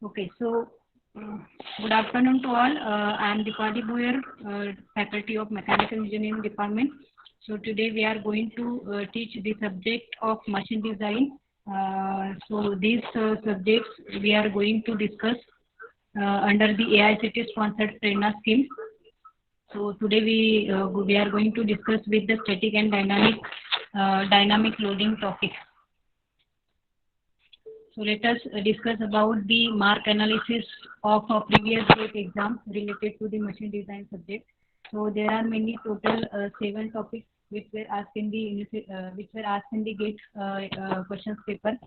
Okay, so uh, good afternoon to all. I am Dipali Boyer, faculty of Mechanical Engineering Department. So today we are going to teach the subject of machine design. So these subjects we are going to discuss under the AICT sponsored Prerna scheme. So today we are going to discuss with the static and dynamic loading topic. So let us discuss about the mark analysis of a previous GATE exam related to the machine design subject. So there are many total 7 topics which were asked in the GATE questions paper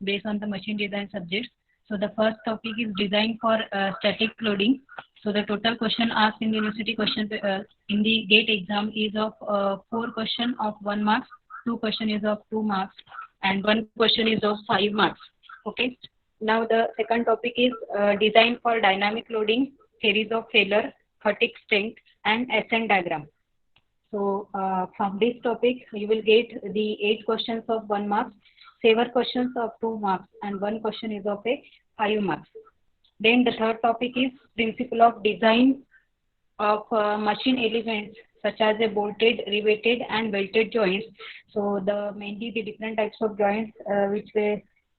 based on the machine design subject. So the first topic is design for static loading. So the total question asked in the university in the GATE exam is of 4 questions of 1 mark, 2 questions is of 2 marks, and 1 question is of 5 marks. Okay. Now the second topic is design for dynamic loading, theories of failure, fatigue strength, and ascent diagram. So from this topic, you will get the 8 questions of 1 mark, 7 questions of 2 marks, and 1 question is of a 5 marks. Then the third topic is principle of design of machine elements such as a bolted, riveted, and welted joints. So mainly the different types of joints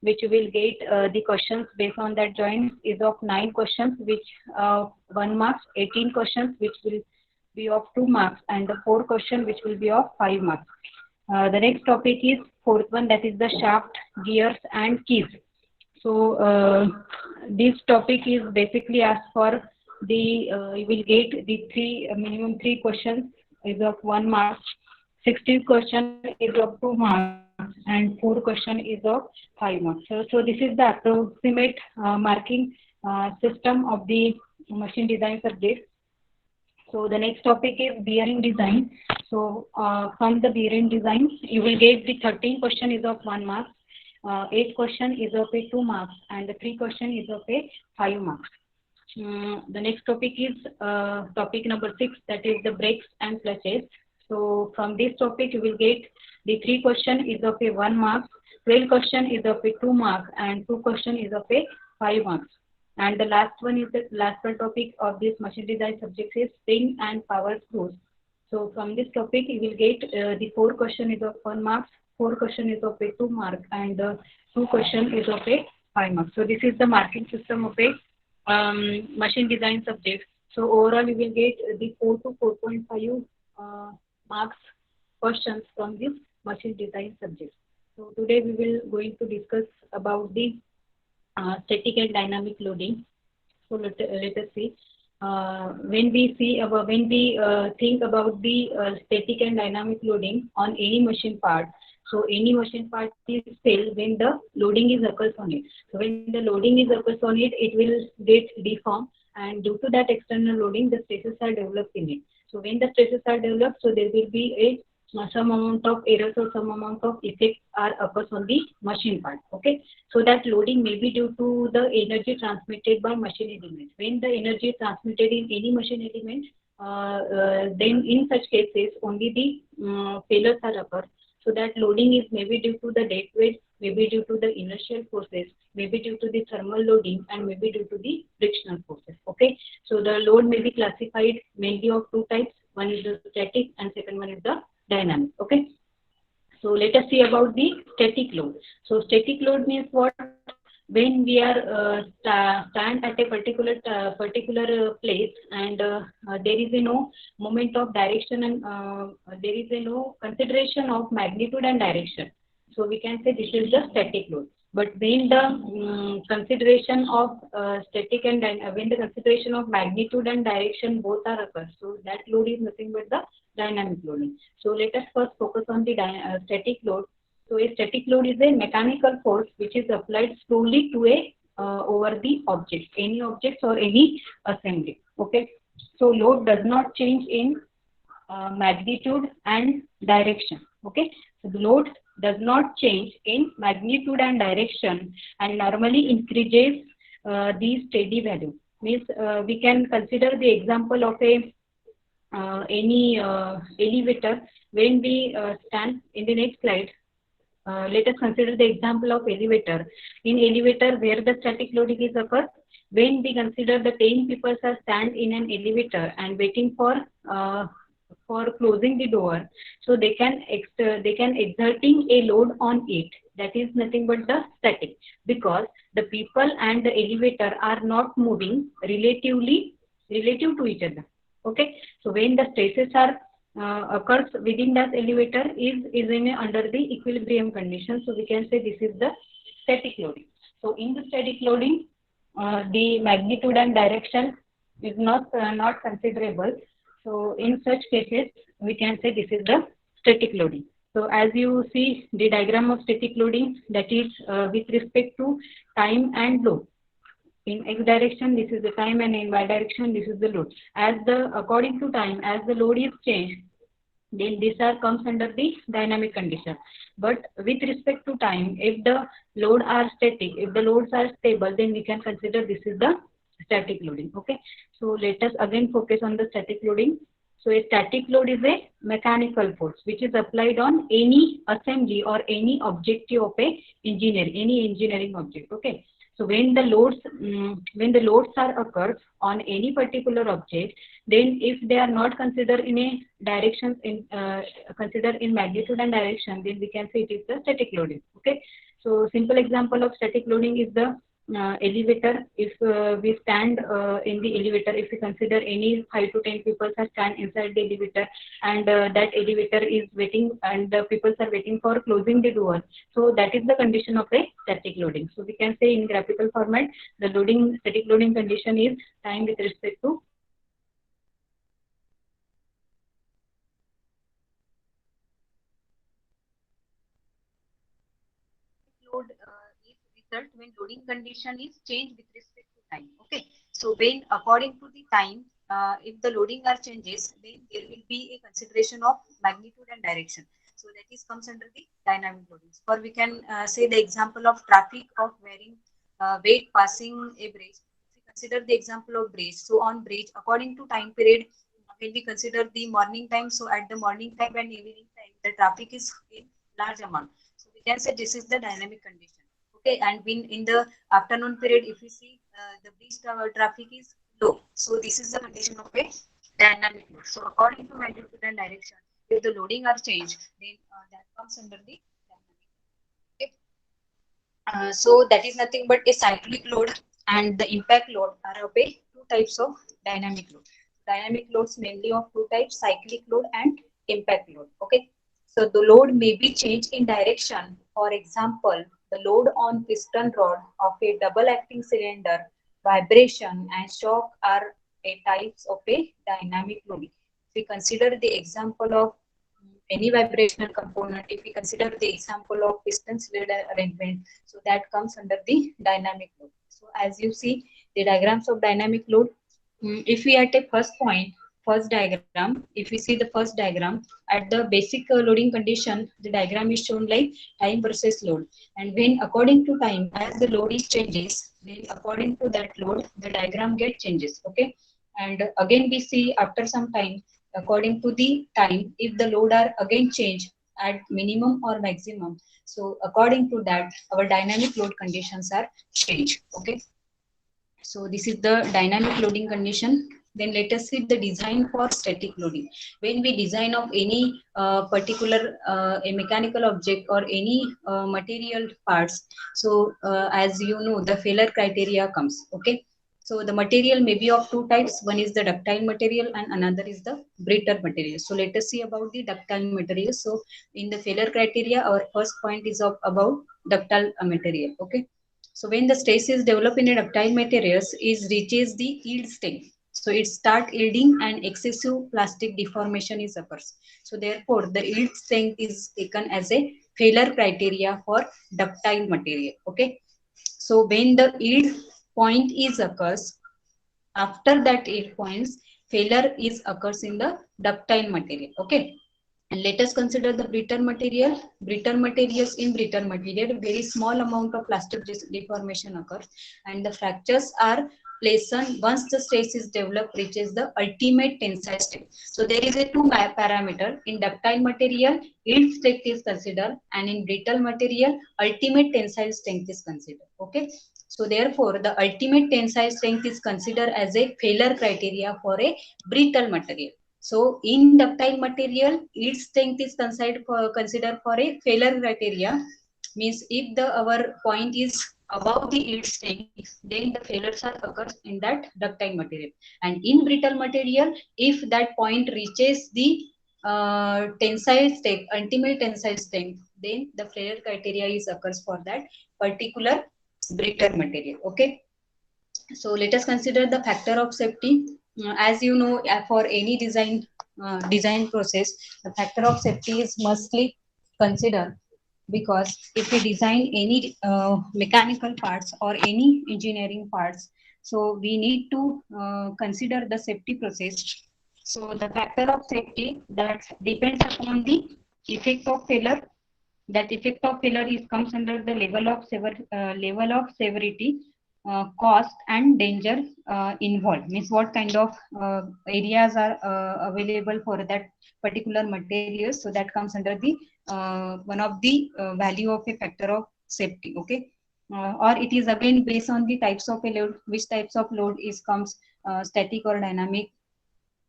which will get the questions based on that joint is of 9 questions, which 1 mark, 18 questions which will be of 2 marks, and the 4 question which will be of 5 marks. The next topic is fourth one, that is the shaft, gears, and keys. So this topic is basically asked for the you will get the minimum 3 questions is of 1 mark, 16 question is of 2 marks, and 4 question is of 5 marks. So this is the approximate marking system of the machine design subject. So the next topic is bearing design. So from the bearing design, you will get the 13 question is of 1 mark, 8 question is of a 2 marks, and the 3 question is of a 5 marks. The next topic is topic number 6, that is the brakes and clutches. So from this topic, you will get the 3 question is of a 1 mark, 12 question is of a 2 mark, and 2 question is of a 5 marks. And the last one topic of this machine design subject is spring and power screws. So from this topic, you will get the 4 question is of 1 mark, 4 question is of a 2 mark, and 2 question is of a 5 mark. So this is the marking system of a machine design subject. So overall, you will get the 4 to 4.5 marks questions from this machine design subject. So today we will going to discuss about the static and dynamic loading. So let us see. When we think about the static and dynamic loading on any machine part, so any machine part is failed when the loading is occurs on it. So when the loading is occurs on it, it will get deformed, and due to that external loading, the stresses are developed in it. So when the stresses are developed, so there will be a some amount of errors or some amount of effects are occurs on the machine part. Okay, so that loading may be due to the energy transmitted by machine elements. When the energy is transmitted in any machine element, then in such cases only the failures are occur. So that loading is maybe due to the dead weight, maybe due to the inertial forces, maybe due to the thermal loading, and maybe due to the frictional forces. Okay, so the load may be classified mainly of 2 types. One is the static, and second one is the dynamic. Okay, so let us see about the static load. So static load means what? When we are stand at a particular place, and there is no moment of direction, and there is no consideration of magnitude and direction. So we can say this is the static load. But when the consideration of when the consideration of magnitude and direction both are occurs, so that load is nothing but the dynamic loading. So let us first focus on the static load. So a static load is a mechanical force which is applied slowly to a over the object, any objects or any assembly. Okay, so load does not change in magnitude and direction. Okay, so the load does not change in magnitude and direction, and normally increases the steady value. Means we can consider the example of a any elevator. When we stand in the next slide, let us consider the example of elevator. In elevator, where the static loading is occurs, when we consider the 10 people are stand in an elevator and waiting for closing the door, so they can exerting a load on it. That is nothing but the static, because the people and the elevator are not moving relative to each other. Okay, so when the stresses are occurs within that elevator is in under the equilibrium condition, so we can say this is the static loading. So in the static loading, the magnitude and direction is not considerable. So in such cases, we can say this is the static loading. So as you see the diagram of static loading, that is with respect to time and load. In x direction, this is the time, and in y direction, this is the load. As the according to time, as the load is changed, then this are comes under the dynamic condition. But with respect to time, if the load are static, if the loads are stable, then we can consider this is the static loading. Okay, so let us again focus on the static loading. So a static load is a mechanical force which is applied on any assembly or any objective of a any engineering object. Okay, so when the loads are occurred on any particular object, then if they are not considered in a direction considered in magnitude and direction, then we can say it is the static loading. Okay, so simple example of static loading is the elevator. If we stand in the elevator, if we consider any 5 to 10 people are stand inside the elevator, and that elevator is waiting and the people are waiting for closing the door, so that is the condition of a static loading. So we can say in graphical format, the static loading condition is time with respect to load is result when loading condition is changed with respect to time. Okay, so when according to the time, if the loading are changes, then there will be a consideration of magnitude and direction. So that is comes under the dynamic loading. Or we can say the example of traffic of varying weight passing a bridge. If we consider the example of bridge, so on bridge according to time period, when we consider the morning time, so at the morning time and evening time, the traffic is in large amount. So we can say this is the dynamic condition. Okay, and when in the afternoon period, if we see the bridge traffic is low, so this is the condition of a dynamic load. So according to magnitude and direction, if the loading are changed, then that comes under the dynamic. Okay. So that is nothing but a cyclic load and the impact load are of a two types of dynamic load. Dynamic loads mainly of two types, cyclic load and impact load. Okay. So the load may be changed in direction. For example, the load on piston rod of a double acting cylinder, vibration and shock are a types of a dynamic loading. If we consider the example of any vibrational component, if we consider the example of piston cylinder arrangement, so that comes under the dynamic load. So as you see the diagrams of dynamic load, if we at a first diagram, if we see the first diagram, at the basic loading condition, the diagram is shown like time versus load. And when according to time, as the load is changes, then according to that load, the diagram get changes. Okay. And again, we see after some time, according to the time, if the load are again changed at minimum or maximum, so according to that, our dynamic load conditions are changed. Okay. So this is the dynamic loading condition. Then let us see the design for static loading. When we design of any particular a mechanical object or any material parts, so as you know, the failure criteria comes. Okay. So the material may be of two types. One is the ductile material and another is the brittle material. So let us see about the ductile material. So in the failure criteria, our first point is about ductile material. Okay. So when the stress is developed in a ductile materials, is reaches the yield state. So it start yielding and excessive plastic deformation is occurs. So therefore, the yield strength is taken as a failure criteria for ductile material. Okay. So when the yield point is occurs, after that yield points, failure is occurs in the ductile material. Okay. And let us consider the brittle material. Brittle materials, in brittle material, very small amount of plastic deformation occurs, and the fractures are lessened once the stress is developed, reaches the ultimate tensile state. So there is a two parameter. In ductile material, yield strength is considered, and in brittle material, ultimate tensile strength is considered. Okay. So therefore, the ultimate tensile strength is considered as a failure criteria for a brittle material. So in ductile material, yield strength is considered for a failure criteria. Means if the our point is above the yield strength, then the failures are occurs in that ductile material. And in brittle material, if that point reaches the tensile strength, ultimate tensile strength, then the failure criteria is occurs for that particular brittle material. Okay, so let us consider the factor of safety. As you know, for any design process, the factor of safety is mostly considered, because if we design any mechanical parts or any engineering parts, so we need to consider the safety process. So the factor of safety that depends upon the effect of failure. That effect of failure is comes under the level of severity, cost and danger involved. Means what kind of areas are available for that particular materials. So that comes under the one of the value of a factor of safety. Okay, or it is again based on the types of a load, which types of load is comes static or dynamic.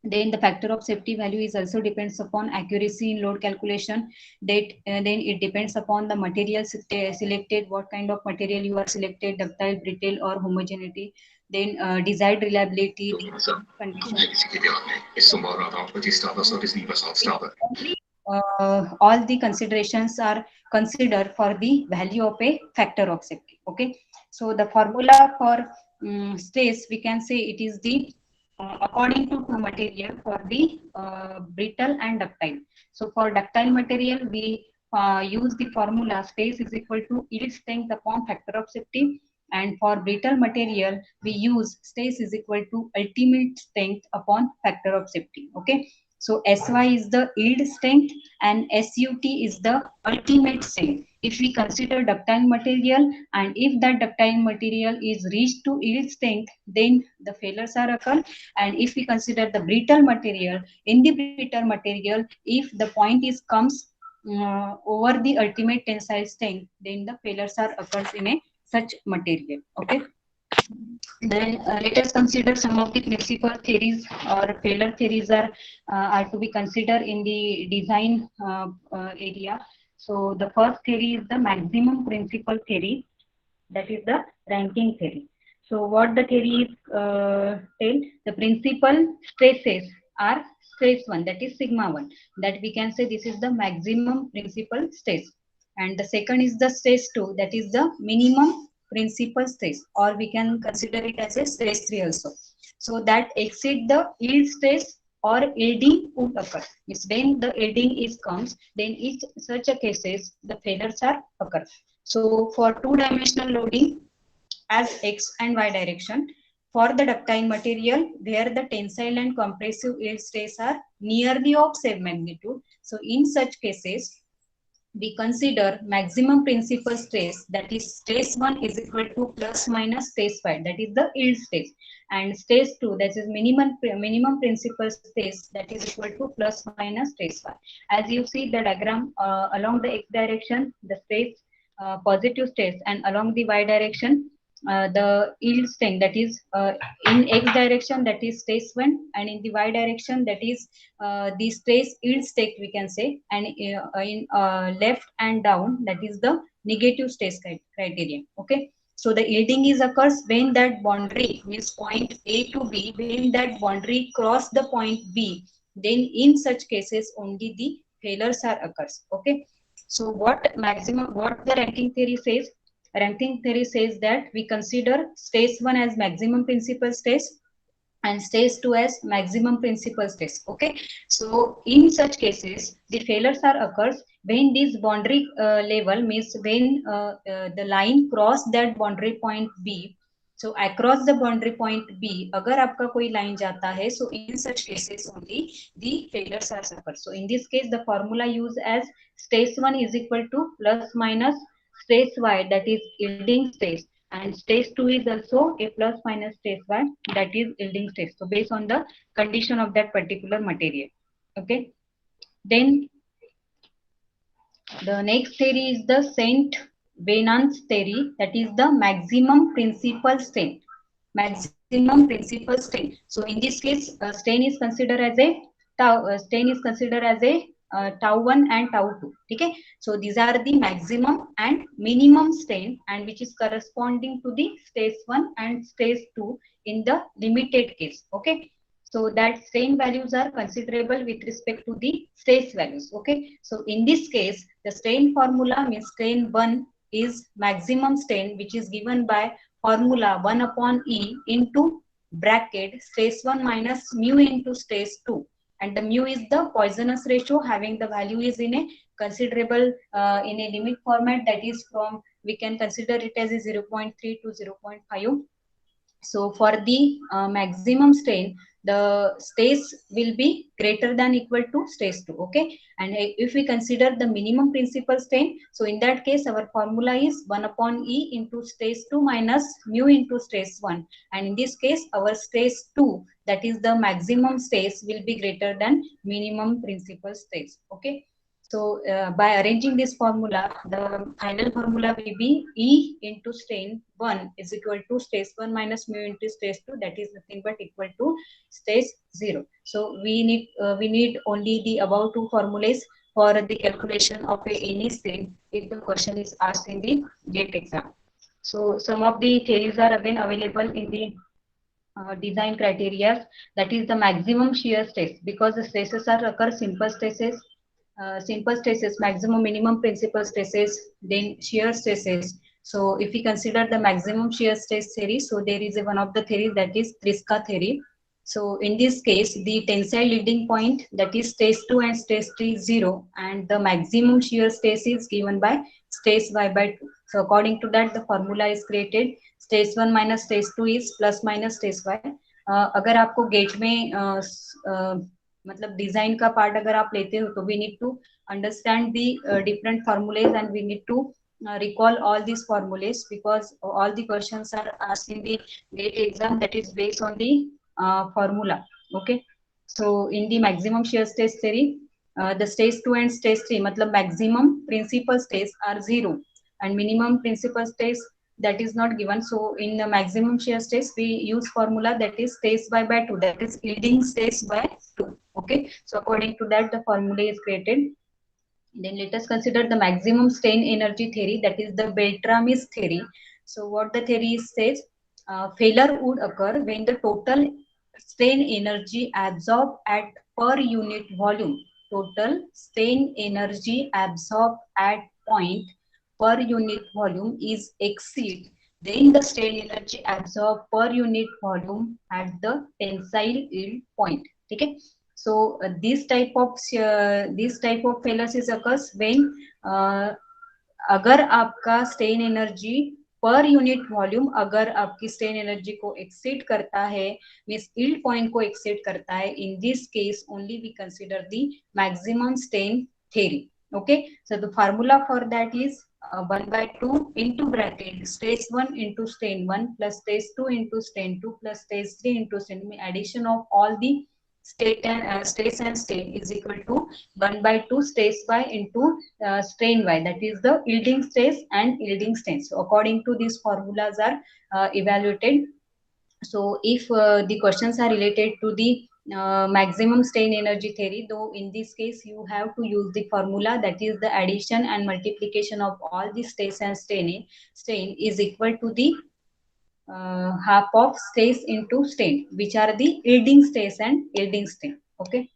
Then the factor of safety value is also depends upon accuracy in load calculation. That then it depends upon the material selected, what kind of material you are selected, ductile, brittle or homogeneity. Then desired reliability, condition. Only all the considerations are considered for the value of a factor of safety. Okay, so the formula for stress, we can say it is the according to two material for the brittle and ductile. So for ductile material, we use the formula stress is equal to yield strength upon factor of safety. And for brittle material, we use stress is equal to ultimate strength upon factor of safety. Okay, so SY is the yield strength and SUT is the ultimate strength. If we consider ductile material, and if that ductile material is reached to yield strength, then the failures are occur. And if we consider the brittle material, in the brittle material, if the point is comes over the ultimate tensile strength, then the failures are occurs in a such material. Okay, then let us consider some of the principal theories or failure theories are to be considered in the design area. So the first theory is the maximum principal theory, that is the ranking theory. So what the theory is tell, the principal stresses are stress 1, that is sigma 1, that we can say this is the maximum principal stress. And the second is the stress 2, that is the minimum principal stress, or we can consider it as a stress 3 also. So that exceed the yield stress or yielding would occur. Means when the yielding is comes, then in such a cases the failures are occur. So for two-dimensional loading as x and y direction, for the ductile material where the tensile and compressive yield stress are nearly of same magnitude. So in such cases, we consider maximum principal stress, that is stress 1 is equal to plus minus stress 5, that is the yield stress, and stress 2, that is minimum principal stress, that is equal to plus minus stress 5. As you see the diagram, along the x direction the stress positive stress, and along the y direction the yield strength, that is in x direction that is stress 1, and in the y direction that is the stress yield state we can say, and in left and down that is the negative stress criterion. Okay, so the yielding is occurs when that boundary means point A to B, when that boundary cross the point B, then in such cases only the failures are occurs. Okay, so what the ranking theory says, ranking theory says that we consider stress 1 as maximum principal stress and stress 2 as maximum principal stress. Okay, so in such cases the failures are occurs when this boundary level means when the line cross that boundary point B. So across the boundary point B अगर आपका कोई line जाता है, so in such cases only the failures are occur. So in this case the formula used as stress 1 is equal to plus minus stress y, that is yielding stress, and stress 2 is also a plus minus stress y, that is yielding stress. So based on the condition of that particular material. Okay, then the next theory is the Saint Venant's theory, that is the maximum principal strain. Maximum principal strain. So in this case, strain is considered as a strain is considered as a tau 1 and tau 2. Okay. So these are the maximum and minimum strain, and which is corresponding to the stage 1 and stage 2 in the limited case. Okay. So that strain values are considerable with respect to the stage values. Okay. So in this case, the strain formula means strain 1 is maximum strain, which is given by formula 1 upon E into bracket stage 1 minus mu into stage 2. And the mu is the Poisson's ratio, having the value is in a considerable in a limit format, that is from, we can consider it as a 0.3 to 0.5. So for the maximum strain, the stage will be greater than equal to stage 2. Okay. And if we consider the minimum principal strain, so in that case, our formula is 1 upon E into stage 2 minus mu into stage 1. And in this case, our stage 2, that is the maximum stage, will be greater than minimum principal stage. Okay. So by arranging this formula, the final formula will be E into strain 1 is equal to stage 1 minus mu into stage 2, that is nothing but equal to stage 0. So we need only the above two formulas for the calculation of any strain if the question is asked in the GATE exam. So some of the theories are again available in the design criteria, that is the maximum shear stress, because the stresses are occur simple stresses, maximum minimum principal stresses, then shear stresses. So if we consider the maximum shear stress theory, so there is one of the theories, that is Triska theory. So in this case, the tensile leading point, that is stage 2 and stage 3 is 0, and the maximum shear stress is given by stage y by 2. So according to that, the formula is created. Stage 1 minus stage 2 is plus minus stage y. अगर आपको gate में मतलब design का part अगर आप लेते हो, तो we need to understand the different formulas, and we need to recall all these formulas, because all the questions are asked in the GATE exam, that is based on the formula. Okay. So in the maximum shear stress theory, the stage 2 and stage 3 matlab maximum principal stress are 0 and minimum principal stress that is not given. So in the maximum shear stress, we use formula that is stage y by 2, that is yielding stage by 2. Okay. So according to that, the formula is created. Then let us consider the maximum strain energy theory, that is the Beltrami's theory. So what the theory says, failure would occur when the total strain energy absorbed at per unit volume, total strain energy absorbed at point per unit volume is exceed then the strain energy absorbed per unit volume at the tensile yield point. Okay. So this type of failures occurs when अगर आपका strain energy पर unit volume अगर आपकी strain energy को exceed करता है, means yield point को exceed करता है, in this case only we consider the maximum strain theory. Okay. So the formula for that is 1 by 2 into bracket stage 1 into strain 1 plus stage 2 into strain 2 plus stage 3 into strain. Addition of all the stress and strain is equal to 1 by 2 stress y into strain y, that is the yielding stress and yielding strain. So according to these formulas are evaluated. So if the questions are related to the maximum strain energy theory, though in this case you have to use the formula, that is the addition and multiplication of all the stress and strain is equal to the half of stress into strain, which are the yielding stress and yielding strain. Okay.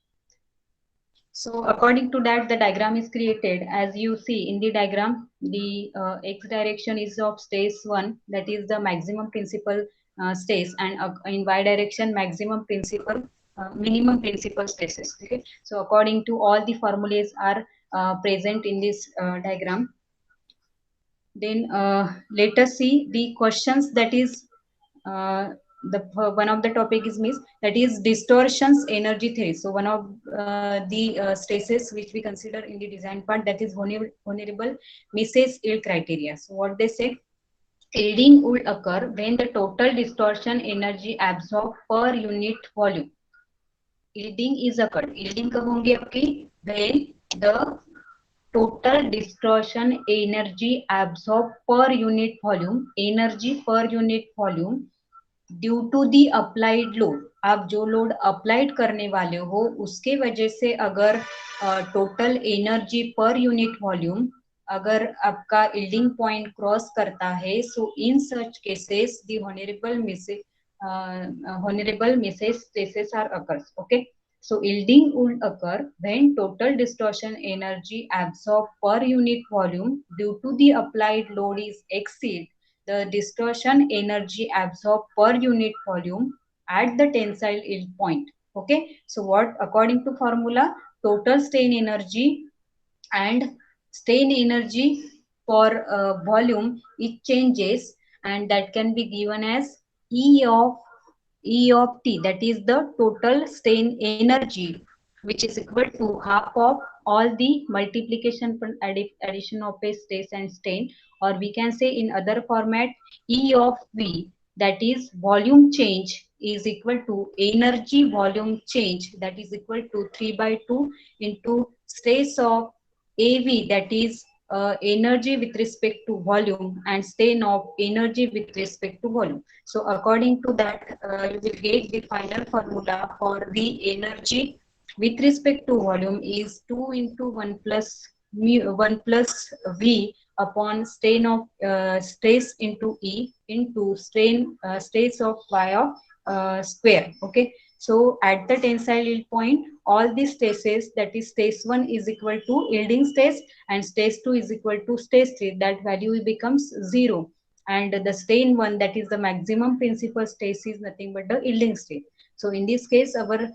So according to that, the diagram is created. As you see in the diagram, the x direction is of stage 1, that is the maximum principal stage, and in y direction maximum principal minimum principal stresses. Okay. So according to all the formulas are present in this diagram. Then let us see the questions, that is the one of the topic is miss, that is distortions energy theory. So one of the stresses which we consider in the design part, that is vulnerable misses yield criteria. So what they say, yielding would occur when the total distortion energy absorbed per unit volume. Yielding is occurred. Yielding कब होंगी आपकी, when the total distortion energy absorbed per unit volume, energy per unit volume due to the applied load. आप जो load applied करने वाले हो उसके वजह से अगर टोटल एनर्जी पर यूनिट वॉल्यूम अगर आपका यील्डिंग पॉइंट क्रॉस करता है, so in such cases the honorable misses stresses are occurs. Okay, so yielding would occur when total distortion energy absorbed per unit volume due to the applied load is exceed the distortion energy absorbed per unit volume at the tensile yield point. Okay, so what according to formula, total strain energy and strain energy for volume, it changes, and that can be given as E of T, that is the total strain energy, which is equal to half of all the multiplication addition of a stress and strain, or we can say in other format E of V, that is volume change, is equal to energy volume change, that is equal to 3 by 2 into stress of AV, that is energy with respect to volume, and strain of energy with respect to volume. So according to that, you will get the final formula for the energy with respect to volume is 2 into 1 plus mu 1 plus V upon strain of stress into E into stress of Y of square. Okay, so at the tensile yield point, all the stresses, that is stress 1 is equal to yielding stress and stress 2 is equal to stress 3, that value becomes 0, and the strain 1, that is the maximum principal stress, is nothing but the yielding stress. So in this case our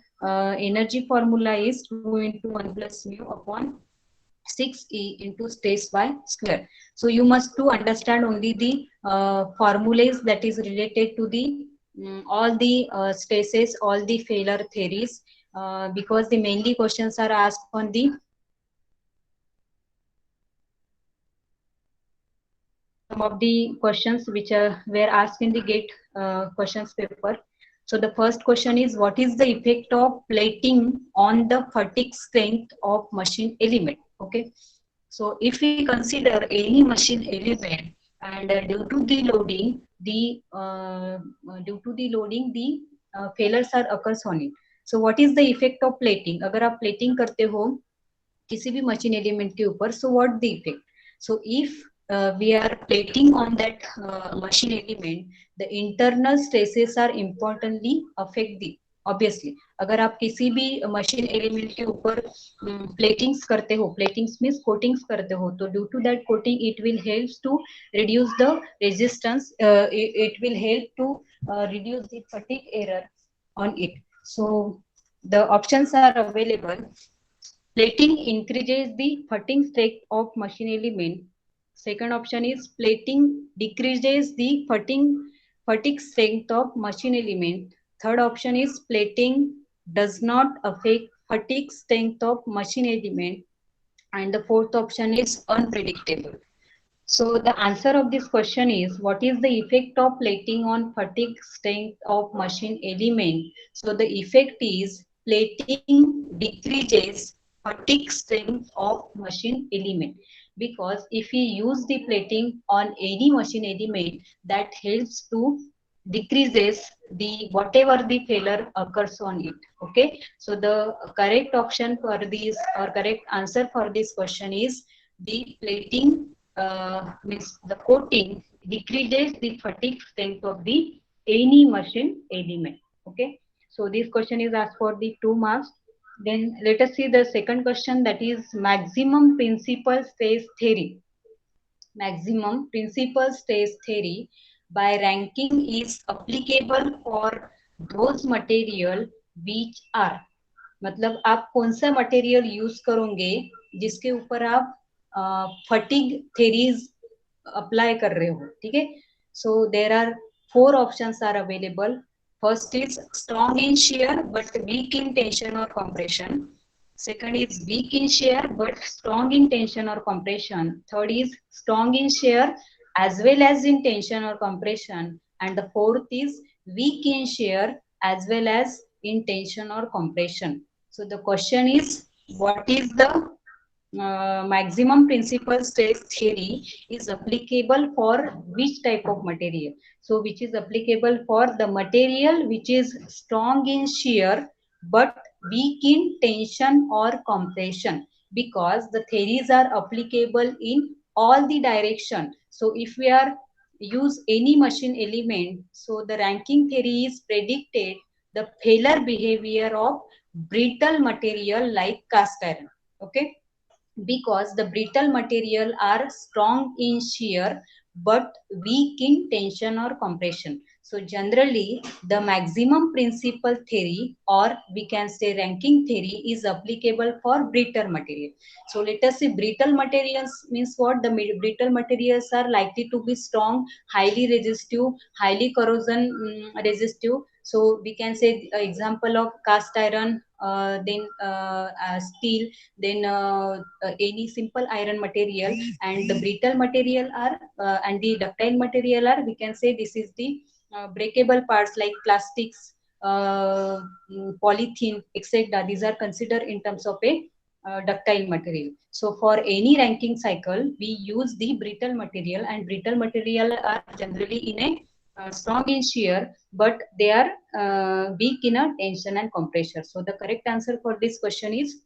energy formula is 2 into 1 plus mu upon 6E into stress y square. So you must to understand only the formulas that is related to the all the stresses, all the failure theories, because the mainly questions are asked on the some of the questions which were asked in the GATE questions paper. So the first question is, what is the effect of plating on the fatigue strength of machine element? Okay, so if we consider any machine element and due to the loading, the failures are occurs on it. So what is the effect of plating? अगर आप plating करते हो किसी भी machine element के ऊपर, so what the effect? So if we are plating on that machine element, the internal stresses are importantly affect the, obviously अगर आप किसी भी machine element के ऊपर platings करते हो, platings means coatings करते हो, तो due to that coating it will help to reduce the resistance, it will help to reduce the fatigue error on it. So the options are available. Plating increases the fatigue strength of machine element. Second option is plating decreases the fatigue strength of machine element. Third option is plating does not affect fatigue strength of machine element. And the fourth option is unpredictable. So the answer of this question is, what is the effect of plating on fatigue strength of machine element? So the effect is plating decreases fatigue strength of machine element, because if we use the plating on any machine element, that helps to decreases the whatever the failure occurs on it. Okay, so the correct option for this, or correct answer for this question is the plating means the coating decreases the fatigue strength of the any machine element. Okay, so this question is asked for the 2 marks. Then let us see the second question, that is maximum principal stress theory. Maximum principal stress theory by ranking is applicable for those material which are, मतलब आप कौन सा material use करोगे जिसके ऊपर आप fatigue theories apply कर रहे हो. ठीक है, so there are 4 options are available. First is strong in shear but weak in tension or compression. Second is weak in shear but strong in tension or compression. Third is strong in shear as well as in tension or compression. And the fourth is weak in shear as well as in tension or compression. So the question is, what is the maximum principal stress theory is applicable for which type of material? So which is applicable for the material which is strong in shear but weak in tension or compression, because the theories are applicable in all the direction. So if we are use any machine element, so the ranking theory is predicted the failure behavior of brittle material like cast iron. Okay, because the brittle material are strong in shear but weak in tension or compression. So generally the maximum principle theory, or we can say ranking theory, is applicable for brittle material. So let us see, brittle materials means what? The brittle materials are likely to be strong, highly resistive, highly corrosion resistive. So we can say example of cast iron, then steel, then any simple iron material, and the brittle material are and the ductile material are, we can say this is the breakable parts like plastics, polythene, etc. These are considered in terms of a ductile material. So for any ranking cycle we use the brittle material, and brittle material are generally in a strong in shear but they are weak in a tension and compression. So the correct answer for this question is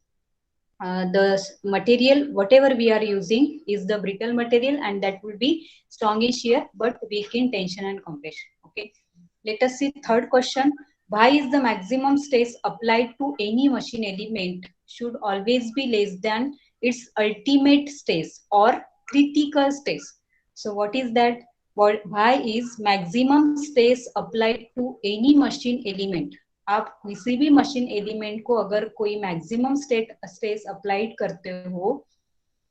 the material whatever we are using is the brittle material, and that will be strong in shear but weak in tension and compression. Okay, let us see third question. Why is the maximum stress applied to any machine element should always be less than its ultimate stress or critical stress? So what is that? Why is maximum stress applied to any machine element? आप किसी भी machine element को अगर कोई maximum stress applied करते हो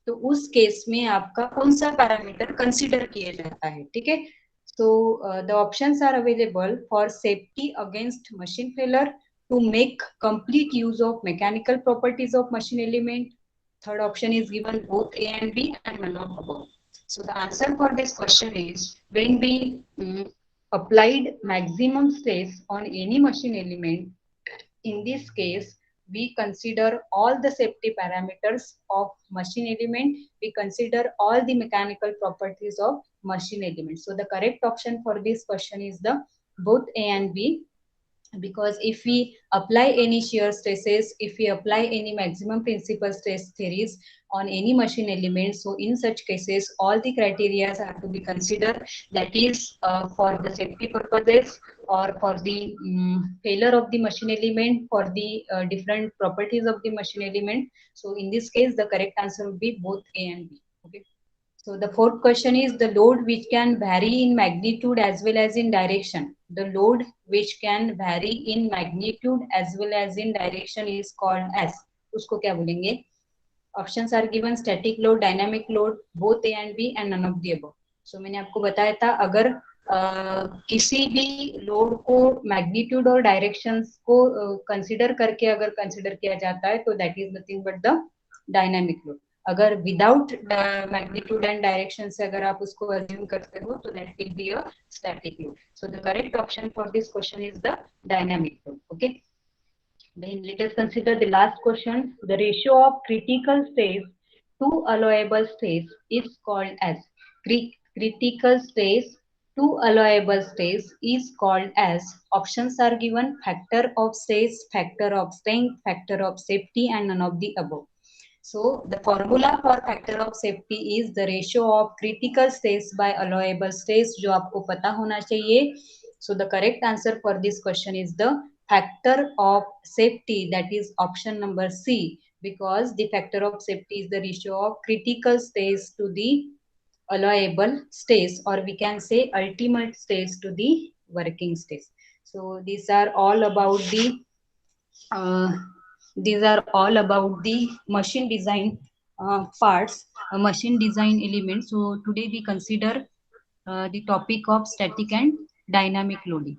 तो उस केस में आपका कौन सा पैरामीटर कंसीडर किया जाता है? ठीक है, so the options are available for safety against machine failure, to make complete use of mechanical properties of machine element. Third option is given both A and B and none of above. So the answer for this question is, when we applied maximum stress on any machine element, in this case we consider all the safety parameters of machine element, we consider all the mechanical properties of machine element. So the correct option for this question is the both A and B, because if we apply any shear stresses, if we apply any maximum principal stress theories on any machine element, so in such cases all the criteria have to be considered, that is for the safety purposes or for the failure of the machine element, for the different properties of the machine element. So in this case the correct answer would be both A and B. Okay, so the fourth question is, the load which can vary in magnitude as well as in direction. The load which can vary in magnitude as well as in direction is called as, उसको क्या बोलेंगे? Options are given: static load, dynamic load, both A and B and none of the above. So मैंने आपको बताया था, अगर किसी भी लोड को मैग्नीट्यूड और डायरेक्शंस को कंसिडर करके अगर कंसिडर किया जाता है तो that is nothing but the dynamic load. अगर विदाउट मैग्नीट्यूड एंड डायरेक्शन से अगर आप उसको अज्यूम करते हो तो that will be a static load. So the correct option for this question is the dynamic load. Okay, then let us consider the last question. The ratio of critical stress to allowable stress is called as, critical stress to allowable stress is called as, options are given: factor of stress, factor of strength, factor of safety and none of the above. So the formula for factor of safety is the ratio of critical stress by allowable stress, जो आपको पता होना चाहिए. So the correct answer for this question is the factor of safety, that is option number C, because the factor of safety is the ratio of critical stress to the allowable stress, or we can say ultimate stress to the working stress. So these are all about the machine design parts, machine design elements. So today we consider the topic of static and dynamic loading.